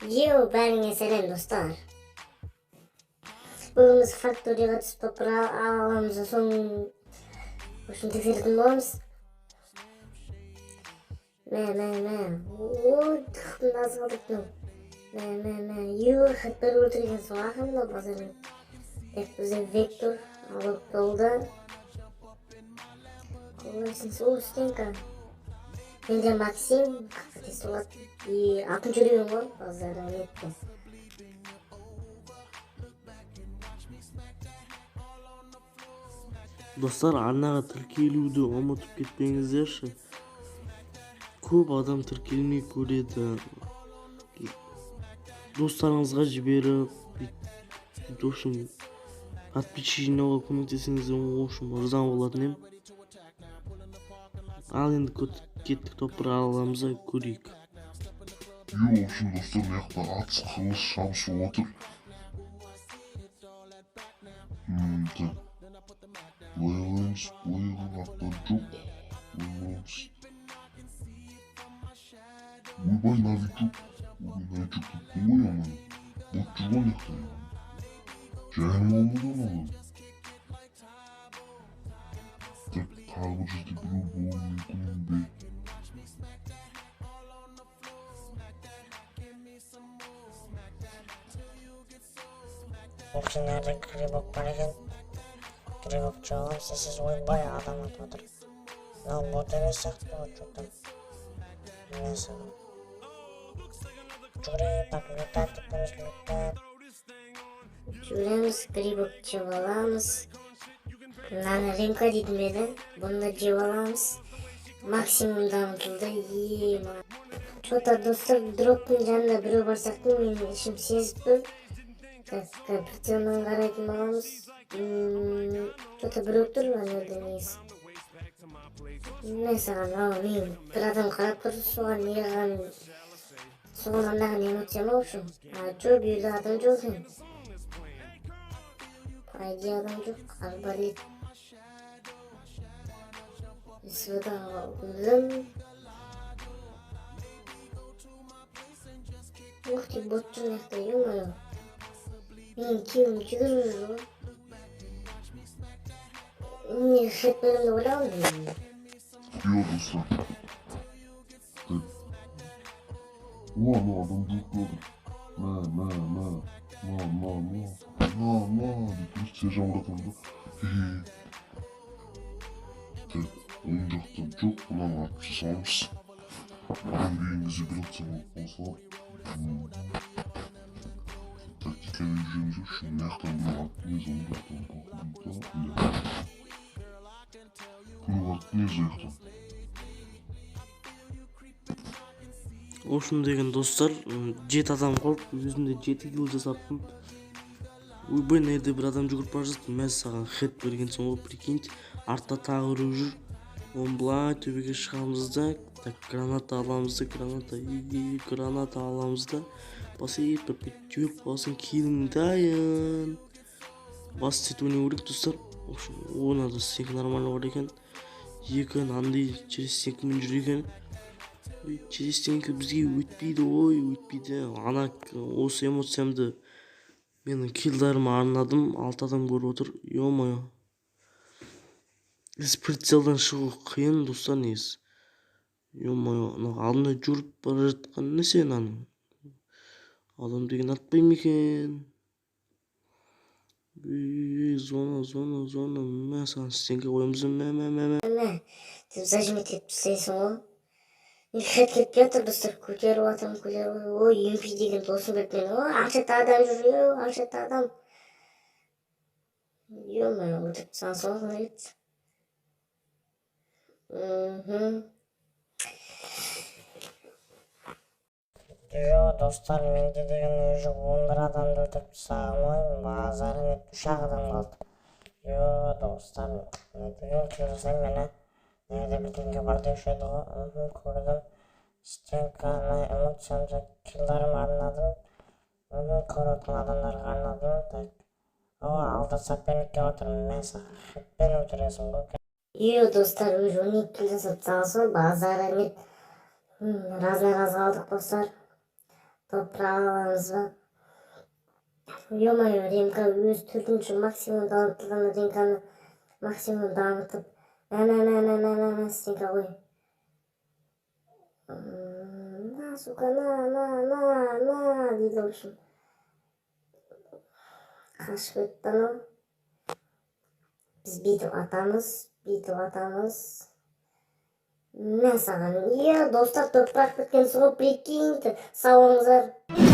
Бәріңе сәлем достар. Бүгін біз факторияға түсіп топырақ аламыз, соң үшін тексеретін боламыз. Мә. Ой, тұқтың аз қалдық ну. Мә. Хат бір өлтірген соң ақымда базарын. Бізде Вектор алып болды. Қолайсың сол Стенка. Менде Максим, қатес болады. Атын жүрегім ғой, базары етті. Достар, арнаға тіркелуді ұмытып кетпеңіздерші. Көп адам тіркелмей көреді. Достарыңызға жіберіп, подписчик жинауға көмектесеңіз риза болатын едім. Ал енді кеттік топырақ аламызға көрейік. Общем, достар, мына атыс қылыш шабысып отыр. Боялаймыз, бояған аттар жоқ. Ойбай, навик жоқ. Ойбай, навик жоқ деп боямын. Бот жүрген ектен. Жайым алмадан алам. Тек тағы бір жерде біреу болуы мүмкін бе? Nerede Gribok var ekan? Gribok çoğalım sessiz oybay adam atып отыр. Мынау бот емес сияқты болот жоқтан. Несі? Жүгірейік, так летать, тіппеміз летать. Жүреміз, Грибок жеп аламыз. Мынаны Ремка дейтін беді, бұны жеп аламыз. Максимум дамытылды, Чота достар, дроптың жанында біреу бар сияқты, менің ішім сезіп тұр. Компьютермен қарайтын боламыз. Чота біреу тұр, анелді несі. Мен саған, мен бір адам қарап тұр, соған неғаған, соған андаған эмоциям аушым. Жоқ, бүйді адам жоқ екен. Пайде адам жоқ, арбалет. СВД алдым. Ух ты, бот жүр мекті, ё-моё. Мен кеуім жүгіріп жүр ғой. Мен хетпелімді ойлауым деймін. Достар. Адам жоқ көрді. Деп сержан братанды. Оң жақтан жоқ, бұнан атып жасамыз. Адам бейінгізі бір атса болып болса. Тактиканы жүрген жоқ, шын нақтан бұнан атып нез оң жақтан бұнан. Бұнан атып нез ояқтан. Ошын деген достар, 7 адам қалып, өзімде 7 килл жасаппын. Ойбай, nerede бір адам жүгіріп бара жатты, мен саған хет берген соң ғой, прикиньте, артта тағы біреу жүр. Оны былай төбеге шығамыз да, граната аламыз да, граната аламыз да, басып жөп басын килің дайын. Бас сөйтуіне керек достар. Оны да стенка нормально бар екен. Екі андай через стенкамен жүр екен. Через стенка бізге өтпейді, өтпейді. Ана осы эмоциямды менің киллдарыма арнадым. 6 адам көріп отыр. Ё-моё. Прицелдан шығу қиын достар негізі. Ё-моё, алдында жүріп бара жатқан не сен аның? Адам деген атпай ма екен? Зона. Мен саған стенка қоямыз. Мә. Деп зажимет етіп тастайсың ғой. Мен хет кетіп жатыр достар, көтеріп атырмын. Ой, UMP деген досым беріп мені. Ой, ақшатта адам жүр, ақшатта адам. Ё-моё, өтіп саған соң қылайды. Достар, менде деген өзі 11 адамды өтіп тастағым, базары нет 3 адам қалды. Достар, не деген кіл жасаймын мені. Nerede бірдеңе бар деуші еді ғой, көрдім. Стенканы эмоциямды киллдарыма арнадым. Көріп отқан адамдарға арнадым. Алда саппен келіп отырмын, мен саған хетпен өлтіресің ғой. Достар, уже 12 килл жасап тастағансың, базары нет. Раз қалдық достар. Топрақ аламыз ба? Ё-моё, Римка өз төртінші максимум дамытылған Римканы максимум дамытып. На, сенька ғой. На, сука, на, дейді, в общем. Қашып өтті анау. Біз бүйтіп атамыз. Мен саған, достар, топырақ біткенсің ғой, прикиньте, сау болыңыздар.